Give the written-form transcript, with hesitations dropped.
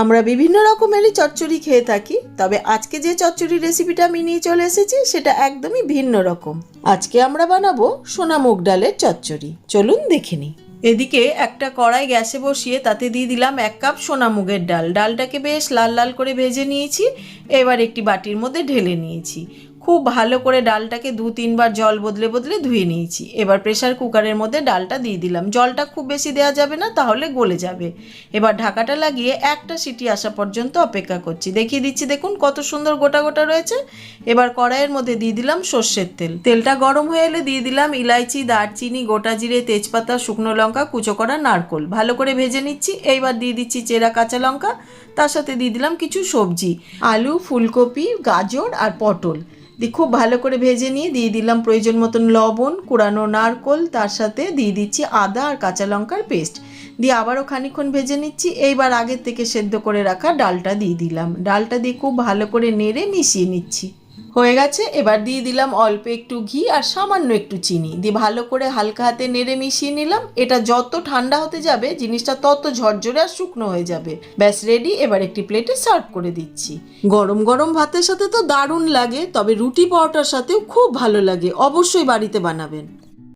আমরা বিভিন্ন রকমেরই চচ্চড়ি খেয়ে থাকি, তবে আজকে যে চচ্চড়ি রেসিপিটা আমি নিয়ে চলে এসেছি সেটা একদমই ভিন্ন রকম। আজকে আমরা বানাবো সোনা মুগ ডালের চচ্চড়ি। চলুন দেখে নিই। এদিকে একটা কড়াই গ্যাসে বসিয়ে তাতে দিয়ে দিলাম 1 কাপ সোনা মুগের ডাল। ডালটাকে বেশ লাল লাল করে ভেজে নিয়েছি। এবার একটি বাটির মধ্যে ঢেলে নিয়েছি। খুব ভালো করে ডালটাকে 2-3 বার জল বদলে বদলে ধুয়ে নিয়েছি। এবার প্রেসার কুকারের মধ্যে ডালটা দিয়ে দিলাম। জলটা খুব বেশি দেওয়া যাবে না, তাহলে গলে যাবে। এবার ঢাকাটা লাগিয়ে একটা সিটি আসা পর্যন্ত অপেক্ষা করছি। দেখিয়ে দিচ্ছি, দেখুন কত সুন্দর গোটা গোটা রয়েছে। এবার কড়াইয়ের মধ্যে দিয়ে দিলাম সর্ষের তেল। তেলটা গরম হয়ে এলে দিয়ে দিলাম ইলাইচি, দারচিনি, গোটা জিরে, তেজপাতা, শুকনো লঙ্কা, কুচো করা নারকোল। ভালো করে ভেজে নিচ্ছি। এইবার দিয়ে দিচ্ছি চেরা কাঁচা লঙ্কা। তার সাথে দিয়ে দিলাম কিছু সবজি, আলু, ফুলকপি, গাজর আর পটল। দিয়ে খুব ভালো করে ভেজে নিয়ে দিয়ে দিলাম প্রয়োজন মতন লবণ, কুড়ানো নারকোল, তার সাথে দিয়ে দিচ্ছি আদা আর কাঁচা লঙ্কার পেস্ট। দিয়ে আবারও খানিকক্ষণ ভেজে নিচ্ছি। এইবার আগের থেকে সেদ্ধ করে রাখা ডালটা দিয়ে দিলাম। ডালটা দিয়ে খুব ভালো করে নেড়ে মিশিয়ে নিচ্ছি। হয়ে গেছে। এবার দিয়ে দিলাম অল্প একটু ঘি আর সামান্য একটু চিনি। দিয়ে ভালো করে হালকা হাতে নেড়ে মিশিয়ে নিলাম। এটা যত ঠান্ডা হতে যাবে জিনিসটা তত ঝরঝরে আর শুকনো হয়ে যাবে। ব্যাস রেডি। এবার একটি প্লেটে সার্ভ করে দিচ্ছি। গরম গরম ভাতের সাথে তো দারুণ লাগে, তবে রুটি পরোটার সাথেও খুব ভালো লাগে। অবশ্যই বাড়িতে বানাবেন।